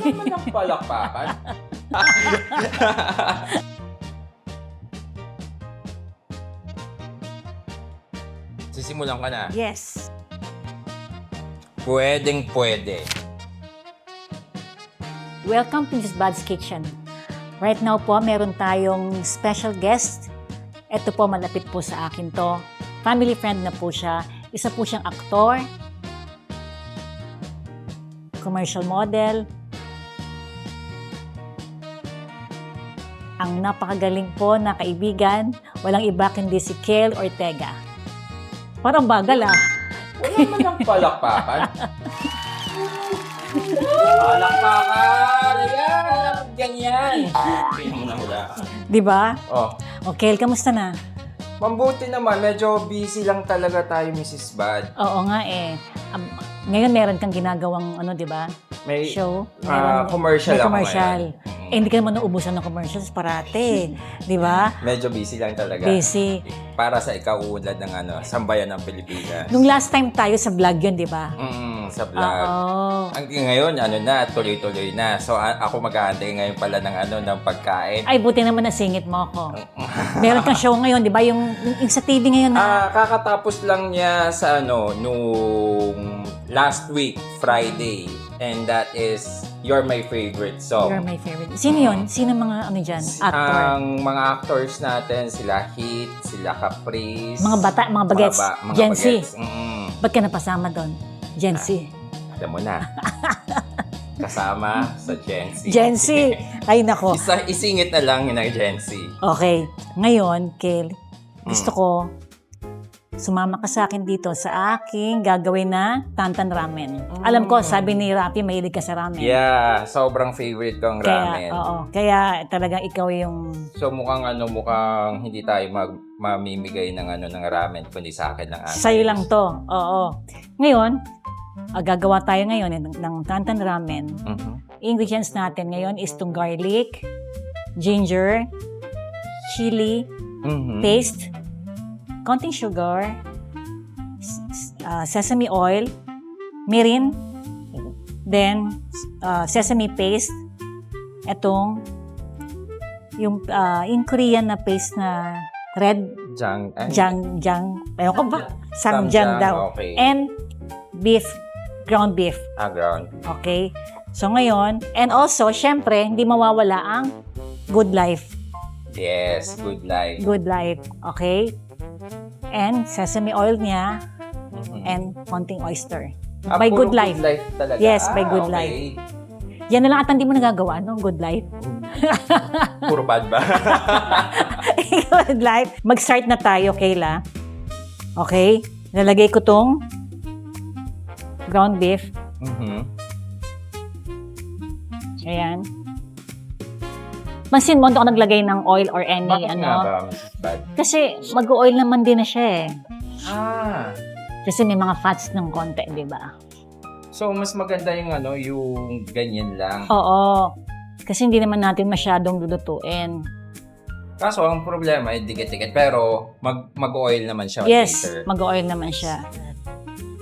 Wala naman ang palakpakan. Sisimulan ka na. Yes. Pwedeng pwede. Welcome to Miss Bud's Kitchen. Right now po, meron tayong special guest. Ito po, malapit po sa akin to. Family friend na po siya. Isa po siyang aktor, commercial model. Ang napakagaling po na kaibigan, walang iba kundi si Kel Ortega. Parang bagal ah. Wala naman ang palakpakan. Palakpakan! Ayan! Ganyan! Pino mo na hula. Di ba? Oh. O Kel, kamusta na? Mabuti naman. Medyo busy lang talaga tayo, Mrs. Bad. Oo nga eh. Ngayon meron kang ginagawang ano, di ba? May Show. commercial may ako commercial. ngayon. Eh, hindi ka naman nauubusan ng commercials parate. Di ba? Medyo busy lang talaga. Busy. Para sa ikauunlad ng sambayan ng Pilipinas. Nung last time tayo sa vlog yun, di ba? Sa vlog. Oo. Hanggang ngayon, tuloy-tuloy na. So, ako mag-aantay ngayon pala ng pagkain. Ay, buti naman nasingit mo ako. Meron kang show ngayon, di ba? Yung sa TV ngayon na... Kakatapos lang niya sa nung last week, Friday. And that is You're My Favorite Song. You're my favorite. Sino yun? Sino mga ano dyan? Actor? Ang mga actors natin, sila Hit, sila Caprice. Mga bata, mga bagets. mga Gen Z. bagets. Ba't ka napasama doon? Gen Z. Alam mo na. Kasama sa Gen Z. Gen Z. Ay, nako. Isingit na lang yun ang Gen Z. Okay. Ngayon, Kel, gusto ko sumama ka sa akin dito sa aking gagawin na tantan ramen. Alam ko, sabi ni Rafi, mahilig ka sa ramen. Yeah, sobrang favorite kong ramen. Oo. Kaya talagang ikaw yung... So mukhang hindi tayo mamimigay ng ramen kundi sa akin lang. Sa'yo lang to. Oo. Ngayon, gagawa tayo ngayon ng tantan ramen. Ingredients natin ngayon is itong garlic, ginger, chili, paste, konting sugar, sesame oil, mirin, then sesame paste, etong yung Korean na paste na red jang, ayaw ko ba? Samjang daw. Okay. And beef, ground beef. Ground. Okay? So ngayon, and also, syempre, hindi mawawala ang Good Life. Yes, Good Life. Good Life. Okay? And sesame oil niya, and konting oyster. By Puro Good Life. Good Life talaga. Yes, by Good okay. Life. Yan na lang at hindi mo nagagawa, no? Good Life. Puro bad ba? Good Life. Mag-start na tayo, Kayla. Okay? Nalagay ko tong ground beef. Ayan. Mansin mo, hindi ako naglagay ng oil or any Bakit nga ba, Mrs. Bad? Kasi mag-oil naman din na siya eh. Kasi may mga fats ng konti, di ba? So, mas maganda yung ganyan lang. Oo. Kasi hindi naman natin masyadong lulutuin. Kaso, ang problema ay dikit-dikit. Pero, mag-oil naman siya Yes, later. mag-oil naman siya.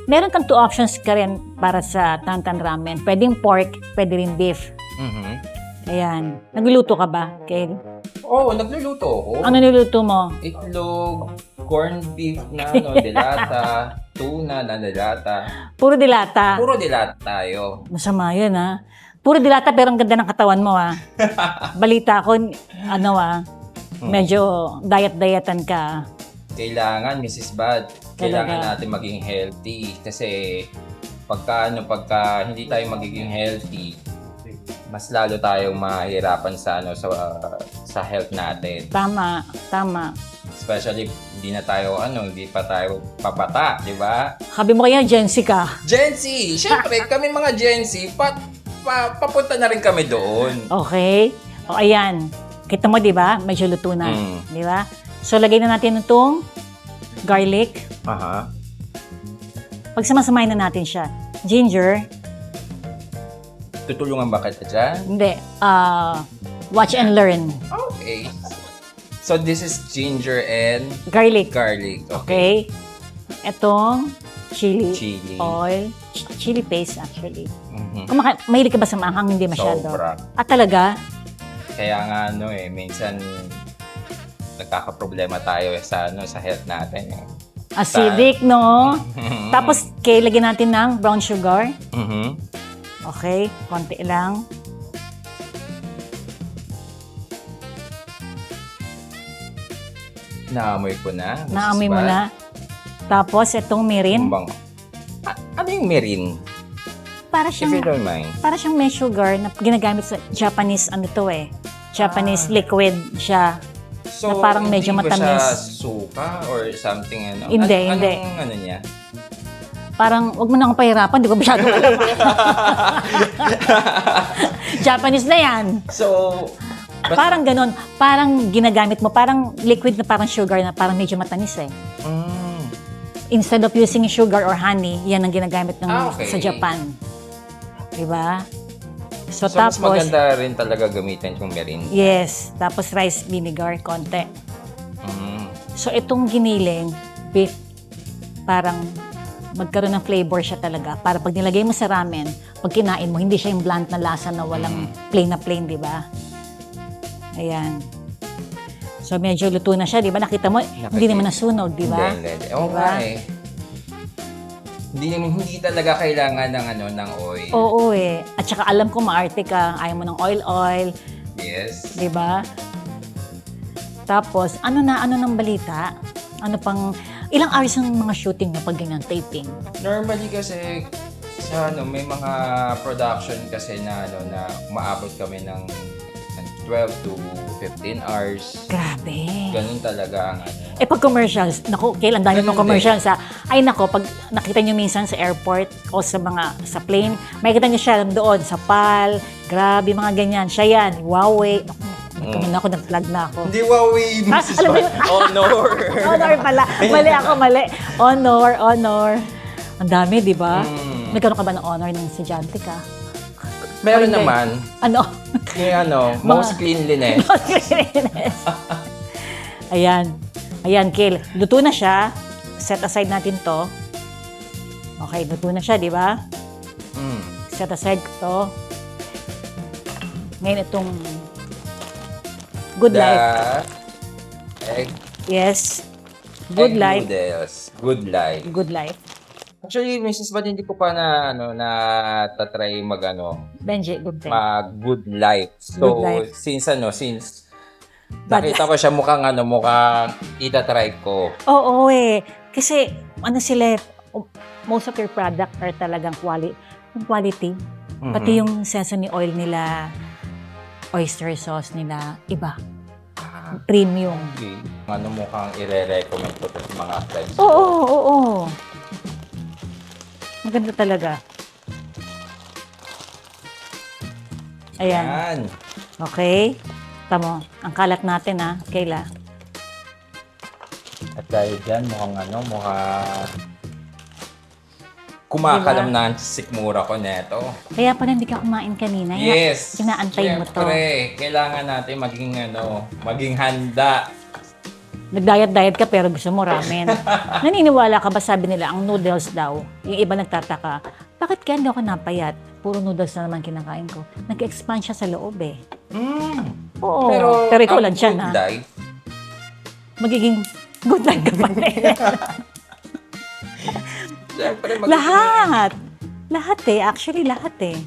Meron kang 2 options ka rin para sa tantan ramen. Pwedeng pork, pwede rin beef. Ayan. Nagluluto ka ba, Kay? Oo, nagluluto ako. Ano niluluto mo? Itlog, corned beef na dilata, tuna na dilata. Puro dilata. Puro dilata tayo. Masama yun, ha? Puro dilata pero ang ganda ng katawan mo, ha? Balita ko, medyo diet-dietan ka. Kailangan, Mrs. Bad, kailangan natin maging healthy. Kasi pagka hindi tayo magiging healthy, mas lalo tayong mahihirapan sa health natin. Tama. Especially, hindi pa tayo papata, di ba? Sabi mo kaya, Gen Z ka. Gen Z! Siyempre, kami mga Gen Z, papunta na rin kami doon. Okay. O, ayan. Kita mo, di ba? Medyo luto na. Di ba? So, lagay na natin itong garlic. Pagsamasamahin na natin siya. Ginger. Tutulungan ba kita dyan? Hindi. Watch and learn. Okay. So, this is ginger and Garlic. garlic. Okay. Etong chili. Chili. Oil. chili paste actually. Mhm. Mahilig ka ba sa maanghang? Hindi masyado. Sobra. Talaga? Kaya nga minsan nagkakaproblema tayo sa health natin. Acidic, no? Tapos, lagyan natin ng brown sugar. Mhm. Okay, konti lang. Naamoy ko na. Mrs. Naamoy mo Bat. na. Tapos, itong mirin. Ang bango. Ano yung mirin? Para If you siyang, don't mind. para siyang may sugar na ginagamit sa Japanese, Japanese liquid siya. So, na parang medyo hindi ba siya matamis. suka or something? Hindi, hindi. Anong ano niya? Parang, wag mo na akong pahirapan, di ko masyado alam. Japanese na yan. So, Parang ganun. Parang ginagamit mo, parang liquid na parang sugar na parang medyo matamis eh. mm, Instead of using sugar or honey, yan ang ginagamit ng okay. sa Japan. Diba? So, so mas tapos, maganda rin talaga gamitin yung mirin. yes, tapos rice vinegar, konti. Mm. So, itong giniling, beef, parang magkaroon ng flavor siya talaga. Para pag nilagay mo sa ramen, pag kinain mo, hindi siya yung bland na lasa na walang plain na plain, di ba? Ayan. So, medyo luto na siya, di ba? Nakita mo, hindi naman nasunog, di ba? Hindi. Oo Diba? nga eh. Hindi talaga kailangan ng oil. Oo eh. At saka alam ko maarte ka, ayaw mo ng oil, Yes. di ba? Tapos, ano ng balita? Ano pang, ilang hours ang mga shooting na pag ganyan, taping? Normally kasi sa may mga production kasi na umaabot kami ng 12 to 15 hours. Grabe. Ganun talaga ang Eh pag commercials, naku, kailan dami Ganun mong commercials ha? Ay nako, pag nakita nyo minsan sa airport o sa plane, makikita nyo siya doon sa PAL, grabe mga ganyan. Siya yan, Huawei. Naku, ako, nag-vlog na ako. Hindi Huawei, Mrs. alam mo yun? Honor. Honor pala. Mali. Honor. Ang dami, di ba? Nagkaroon ka ba ng honor ng estudyante ka? Meron Hindi. naman. Ano? Yung most cleanliness. Ayan, Kil. Luto na siya. Set aside natin to. Okay, luto na siya, di ba? Mm. Set aside ko to. Ngayon itong Good Life. Egg. Yes. Good egg Life. noodles. Good life. Good Life. Actually, Mrs. Bad, hindi ko pa tatry Benji, good thing. mag-good life. So, Good life. since nakita ko siya mukhang itatry ko. Oo eh. Kasi, sila, most of your product are talagang quality. Pati yung sesame oil nila, oyster sauce nila, iba. Premium. Okay. Mukhang i-recommend ko to sa mga friends ko. Oo. Maganda talaga. Ayan. Yan. Okay. Tamo, ang kalat natin Kayla. At dahil dyan, mukhang kumakalam na ang sikmura ko neto. Kaya pala hindi ka kumain kanina. Yes. Inaantay mo to. Siyempre, kailangan natin maging handa. Nag-diet ka pero gusto mo ramen. Naniniwala ka ba, sabi nila, ang noodles daw, yung iba nagtataka, bakit kaya hindi ako napayat? Puro noodles na naman kinakain ko. Nag-expand siya sa loob eh. Oo. Pero ikaw lang siya good life, magiging good life ka pa rin. siyempre, Lahat eh. Actually, lahat eh.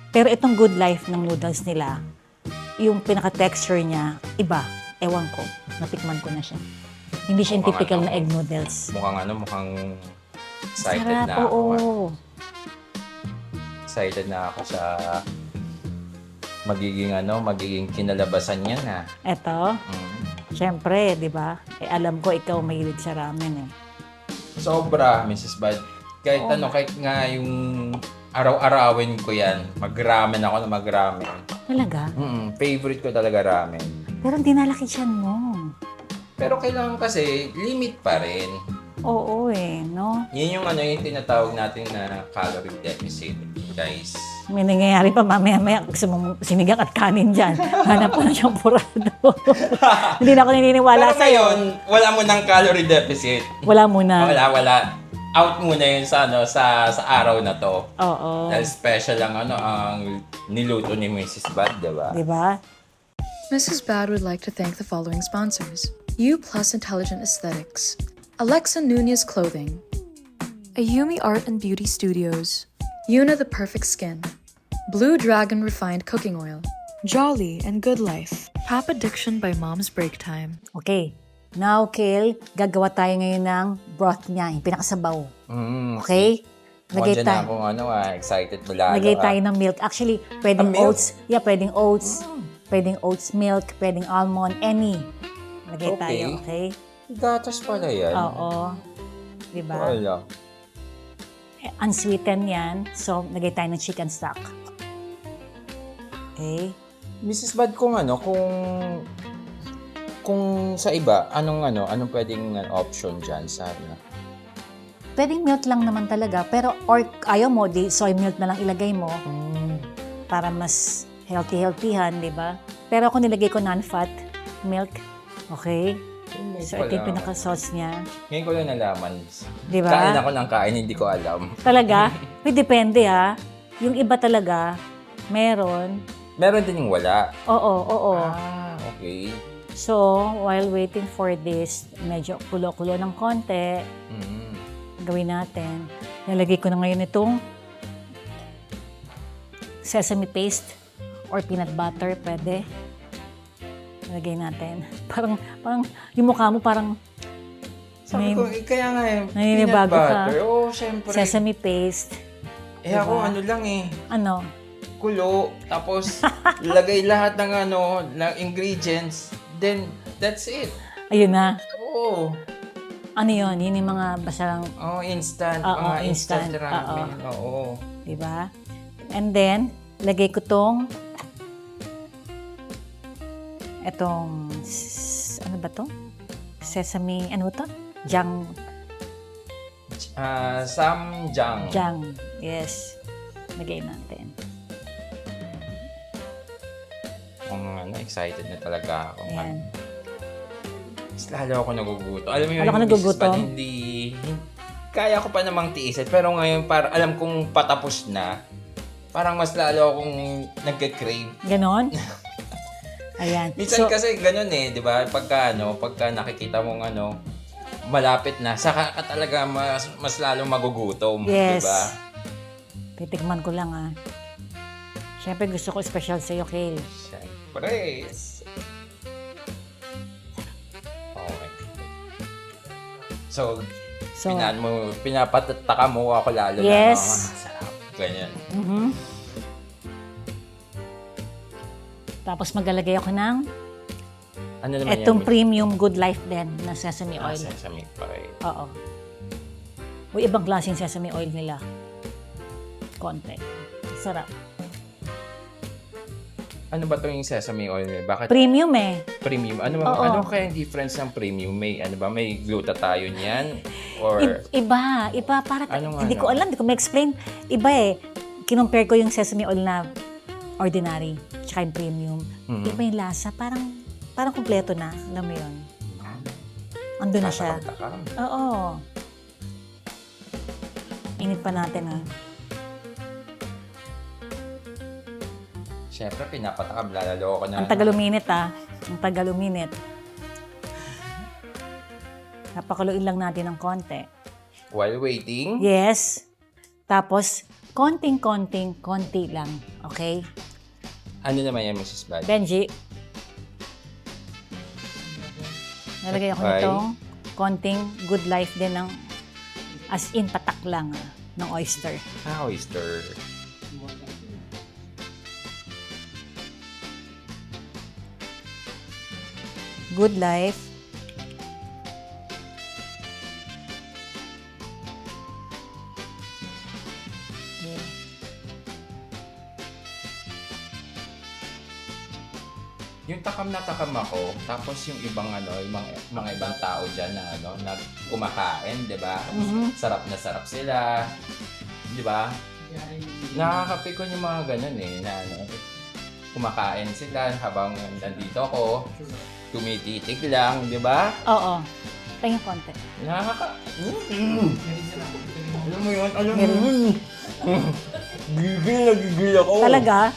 Pero itong good life ng noodles nila, yung pinaka-texture niya, iba. Ewan ko. Natikman ko na siya. Hindi siya yung Mukhang typical na egg noodles. mukhang excited Sarap, na ako. oo. Excited na ako sa magiging kinalabasan niya na. Eto, syempre, di ba? Alam ko ikaw mahilig sa ramen eh. Sobra, Mrs. Bad. Kahit kahit nga yung araw-arawin ko yan, mag-ramen ako na mag-ramen. Talaga? Favorite ko talaga ramen. Pero hindi nalaki siyan mo. Pero kailangan kasi, limit pa rin. Oo eh, no? Yun yung tinatawag natin na calorie deficit, guys. May nangyayari pa mamaya-maya gusto mong sinigang at kanin dyan. Hanap ko na siyang purado. Hindi na ako naniniwala Pero sa'yo. ngayon, wala mo ng calorie deficit. Wala muna. Wala. out muna yun sa sa araw na to. Oo. Dahil special ang niluto ni Mrs. Bad, di ba? Di ba? Mrs. Bad would like to thank the following sponsors: U Plus Intelligent Aesthetics, Alexa Nunez Clothing, Ayumi Art and Beauty Studios, Yuna the Perfect Skin, Blue Dragon Refined Cooking Oil, Jolly and Good Life, Pap Addiction by Mom's Break Time. Okay. Now, Kel, gagawa tayo ngayon ng broth niya, yung pinakasabaw. Okay? Lagay Lagay na tayo. akong excited lalo. Lagay tayo ng milk. Actually, pwedeng milk? oats. Yeah, pwedeng oats. Pwedeng oats milk, pwedeng almond, any. Lagay tayo, okay? Gatas pala yan. Oo. Diba? Wala. Unsweetened yan. So, lagay tayo ng chicken stock. Okay? Mrs. Bad, kung sa iba, anong pwedeng option dyan sa Pwedeng milk lang naman talaga. Pero, or ayaw mo, di soy milk na lang ilagay mo para mas healthy-healthyhan, di ba? Pero ako nilagay ko non-fat milk. Okay? So, ito yung pinaka-sauce niya. Ngayon ko lang nalaman. Di ba? Kain ako ng kain, hindi ko alam. Talaga? May depende ha. Yung iba talaga, meron. Meron din yung wala. Oo. Okay. So, while waiting for this, medyo kulo-kulo ng konti, gawin natin. Nalagay ko na ngayon itong sesame paste or peanut butter, pwede. Nalagay natin. Parang yung mukha mo parang Sabi ko, kaya nga naninibago peanut ka. butter. Oo, syempre. Sesame paste. Ako, Diba? Ano? Kulo, tapos lagay lahat ng ng ingredients, then that's it. Ayun na. Oo. Ano yun? Yun yung mga basang, Instant. Oo, Mga instant instant. ramen. Oo. di ba? And then, lagay ko ano ba to? Sesame, ano to? Samjang. Jang. Yes. Lagay natin. Excited na talaga ako. Ayan. Mas lalo ako nagugutom. Alam mo yun, Lalo ka Mrs. nagugutom? Bad, hindi, kaya ko pa namang tiisin. Pero ngayon, alam kong patapos na. Parang mas lalo akong nagka-crave. Ganon? Ayan. Minsan kasi ganun di ba? Pagka nakikita mong malapit na, saka ka talaga mas lalong magugutom, Yes. di ba? Titikman ko lang Siyempre gusto ko special sa'yo, Kale. Siyempre. Okay. So, pinapataka mo ako lalo Yes. na. Sarap. Ganyan. Mhm. Tapos maglalagay ako ng Ano naman etong yan? premium Good Life din na sesame oil. Sesame oil. Oo. O ibang klaseng sesame oil nila. Konti. Sarap. Ano ba 'to yung sesame oil? Bakit Premium premium? Oo. Ano kaya yung difference ng premium? May may glutathione niyan or Iba. Para hindi ko alam, hindi ko ma-explain. Iba Kinompare ko yung sesame oil na ordinary tsaka yung premium. Iba yung lasa. Parang kumpleto na. Alam mo yun? Ando na siya. Takam-takam. Oo. Init pa natin Siyempre, pinapatakam. Lalalo ko na. Ang tagal uminit Ang tagal uminit. Napakuluin lang natin ng konti. While waiting, Yes. Tapos, konti lang. Okay? ano naman yan, Mrs. Bad? Benji. Nalagay ako Okay. nitong konting Good Life din ng as in patak lang ng oyster. Oyster. Good Life. Okay. Yung takam na takam ako, tapos yung ibang yung mga ibang tao diyan na na kumakain, 'di ba? Sarap na sarap sila. 'Di ba? Nakakapikon yung mga ganun na kumakain sila habang nandito ako. Tumititig lang, 'di ba? Oo. Tingin konti. Alam mo yun? Alam mo yun? Gigil ako. Talaga?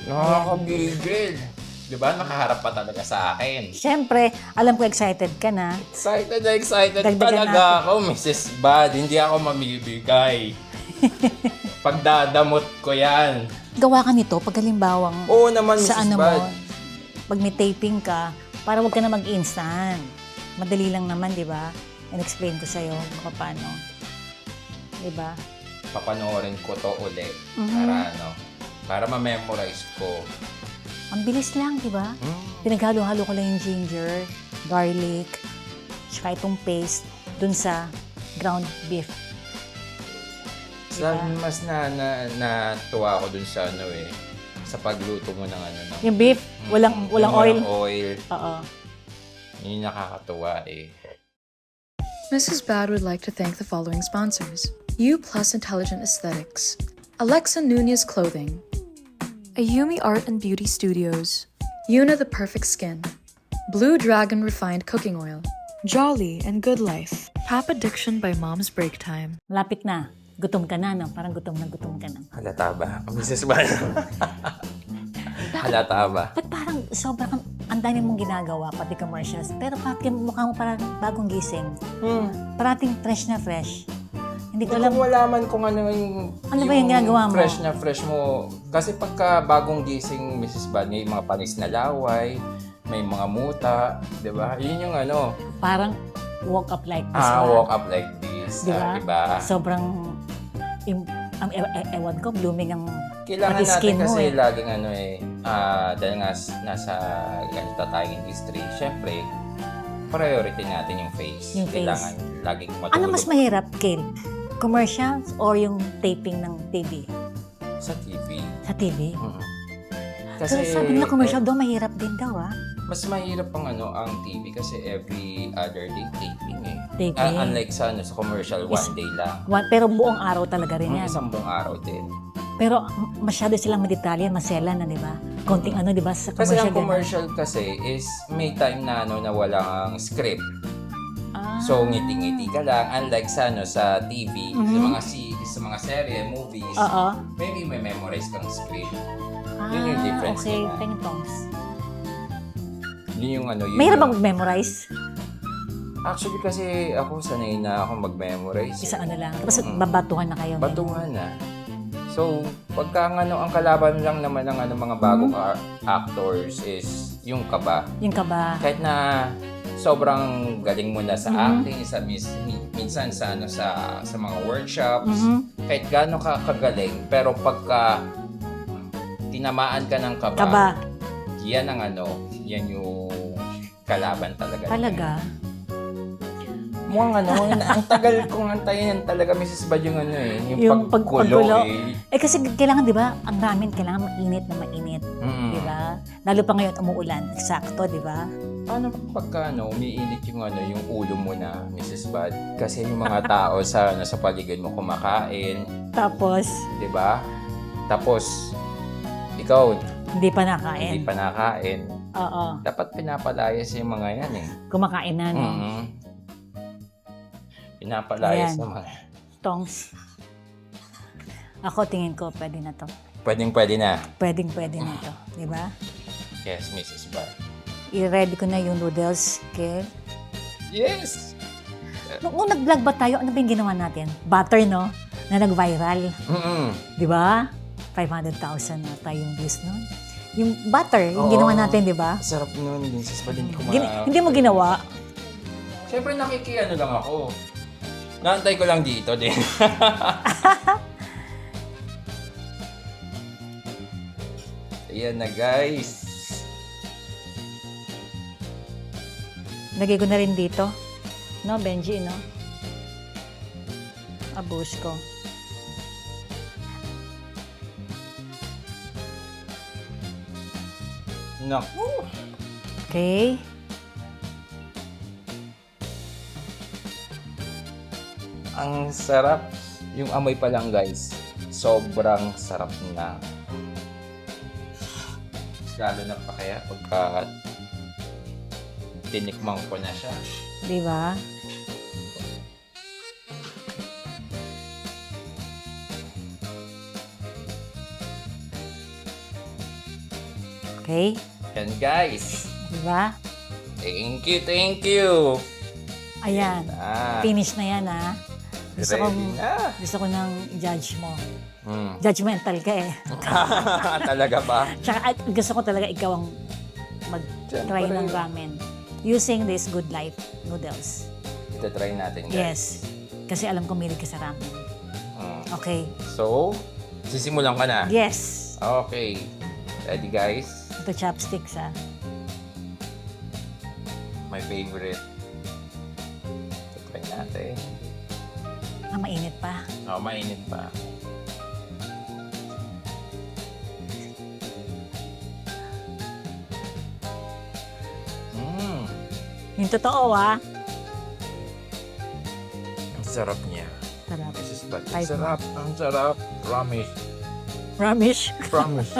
Nakakagigil. Diba? Nakaharap pa talaga sa akin. Siyempre, alam ko excited ka na. Excited Dagdagan talaga ako, Mrs. Bad. Hindi ako mamibigay. Pagdadamot ko yan. Gawa ka nito pag halimbawang Oo naman, sa Mrs. ano Bad. mo, pag may taping ka, para wag ka na mag-instant. Madali lang naman, di ba? And-explain ko sa'yo kung paano. Di ba? Papanoorin ko to ulit. Mhm. Para ma-memorize ko. Ang bilis lang, di ba? Pinaghalo-halo ko lang yung ginger, garlic, tsaka itong paste dun sa ground beef. Diba? Mas natuwa ako dun sa sa pagluto mo ng Yung beef, walang oil. Walang oil. Oo. Yun yung nakakatuwa Mrs. Bad would like to thank the following sponsors: U Plus Intelligent Aesthetics, Alexa Nunez Clothing, Ayumi Art and Beauty Studios, Yuna the Perfect Skin, Blue Dragon Refined Cooking Oil, Jolly and Good Life, Papa Diction by Mom's Break Time. Lapit na. Gutom ka na, no? Parang gutom ka na. Halata ba? Mrs. Bad? Halata ba? Ba't parang sobrang ang dami mong ginagawa, pati commercials, pero parang mukha mo parang bagong gising. Parating fresh na fresh. Hindi ko Hindi alam. ko malaman kung ano yung... Ano ba yung ginagawa mo? Fresh na fresh mo. Kasi pagka bagong gising, Mrs. Bad, may mga panis na laway, may mga muta, di ba? Yun yung Parang walk up like this. walk up like this. Diba? Diba? Sobrang, ewan ko, blooming ang Kailangan pati natin skin mo kasi eh. laging dahil nga nasa ganito tayong industry, syempre, priority natin yung face. Yung face. Kailangan laging matulog. Ano mas mahirap, Kel? Commercials or yung taping ng TV? Sa TV. Sa TV? Mhm. Pero sabi nila commercial daw, mahirap din daw mas mahirap ang TV kasi every other day taping Taping. Unlike sa commercial, one day lang. Pero buong araw talaga rin yan. Isang buong araw din. Pero masyado silang madetalye, maselan na, di ba? Konting di ba, sa Kasi commercial. ang commercial kasi is may time na na walang script. Ah. So ngiti-ngiti ka lang, unlike sa TV, Mhm. sa mga serye, movies, Oo. maybe may memorize kang script. Yun yung difference Okay, nila. ping-pongs. Yun yung yun Mahirap yung- bang memorize? Actually kasi ako sanay na ako mag-memorize. Isa lang. Tapos babatuhan na kayo. Batuhan na. So, pagka ang kalaban lang naman ng mga bagong actors is yung kaba. Yung kaba. Kahit na sobrang galing mo na sa acting, minsan sa mga workshops, kahit gaano ka kagaling, pero pagka tinamaan ka ng Kaba. yan yan yung kalaban talaga. Talaga. Mukhang ang tagal kong antayin talaga, Mrs. Bad, yung Yung pagkulo paggulo. Kasi kailangan, di ba, ang ramen kailangan mainit na mainit. Mm. Di ba? Lalo pa ngayon umuulan. Sakto, di ba? Paano pagka umiinit yung ulo mo na, Mrs. Bad? Kasi yung mga tao sa paligid mo kumakain, Tapos, 'di ba? Tapos ikaw hindi pa hindi nakain. pa nakain. Oo. Dapat pinapalayas yung mga yan Kumakain na, no? Pinapalayas Ayan. ng mga. Tongs. Ako, tingin ko, pwede na to. Pwede na. Pwede na to. Di ba? Yes, Mrs. Bad. I-ready ko na yung noodles, Kel. Yes. Nung nag-vlog ba tayo, ano ba yung ginawa natin? Butter, no? Na nag-viral. Di ba? 500,000 na tayong views nun. Yung butter, yung Oo. ginawa natin, di ba? Sarap nun, Mrs. Bad. Hindi ko Hindi mo ginawa. Siyempre lang ako. Naantay ko lang dito din. Ayan na, guys. Lagay ko na rin dito. No, Benji, no? Abus ko. Naku. Okay. Ang sarap. Yung amoy pa lang, guys. Sobrang sarap na. Lalo na pa kaya pagka tinikman ko na siya. Di ba? Okay? And guys, Di ba? thank you, thank you. Ayan. Ah, Finish na yan, ha? ready na. Gusto ko nang judge mo. Hmm. Judgmental ka eh. Talaga ba? Tsaka gusto ko talaga ikaw ang mag-try Siyempre. ng ramen. Using this Good Life noodles. Ito try natin, guys. Yes. Kasi alam ko milig ka sa ramen. Hmm. Okay. So, sisimulan ka na. Yes. Okay. Ready, guys? Ito chopsticks, ha? My favorite. Ito try natin. Mainit pa. Oh, mainit pa. Mmm. Yung totoo, ha? Ang sarap niya. Sarap. Mrs. Bat. Ang Type mo. sarap. Ang sarap. Promise. Ramesh. Promise.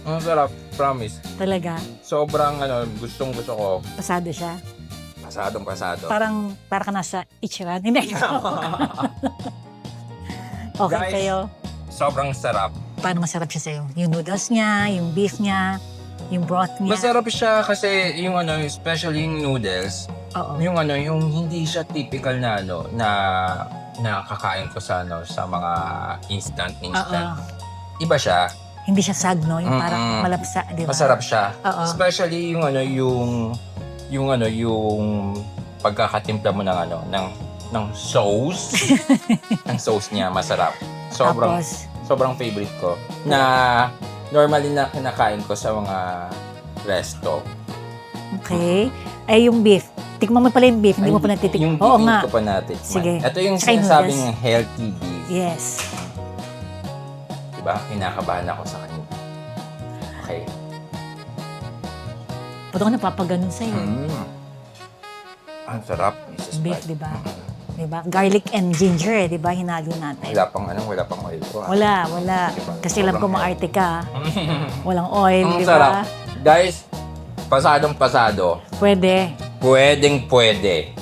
Ang sarap. Promise. Talaga. Sobrang gustong gusto ko. Pasado siya. Pasadong pasado. Parang ka nasa Ichiran. Hindi. Okay Guys. sa'yo. Sobrang sarap. Paano masarap siya sa'yo? Yung noodles niya, yung beef niya, yung broth niya. Masarap siya kasi yung especially yung noodles, Oo. yung yung hindi siya typical na na nakakain ko sa sa mga instant. Oo. Iba siya. Hindi siya sagno, yung parang Mm-mm. malapsa, di ba? Masarap siya. Oo. Especially yung yung pagkakatimpla mo ng sauce. Ang sauce niya masarap. Tapos, Sobrang favorite ko na normally na kinakain ko sa mga resto. okay. Ay, yung beef. Tikman mo pala yung beef, hindi mo pa natitikman. Yung Oo hindi nga. ko pa natikman. Sige. Ito yung Tsaka yung sinasabing noodles. healthy beef. Yes. Diba? Kinakabahan ako sa kanya. Okay. Ba't ako napapaganon sa'yo? Ang sarap. Mrs. Beef, Pat. di ba? Di ba? Garlic and ginger, di ba? Hinalo natin. Wala pang oil ko. Wala. Diba? Kasi alam ko Sobrang maarte ka. Walang oil, Ang di sarap. ba? Guys, pasadong pasado. Pwede. Pwedeng pwede.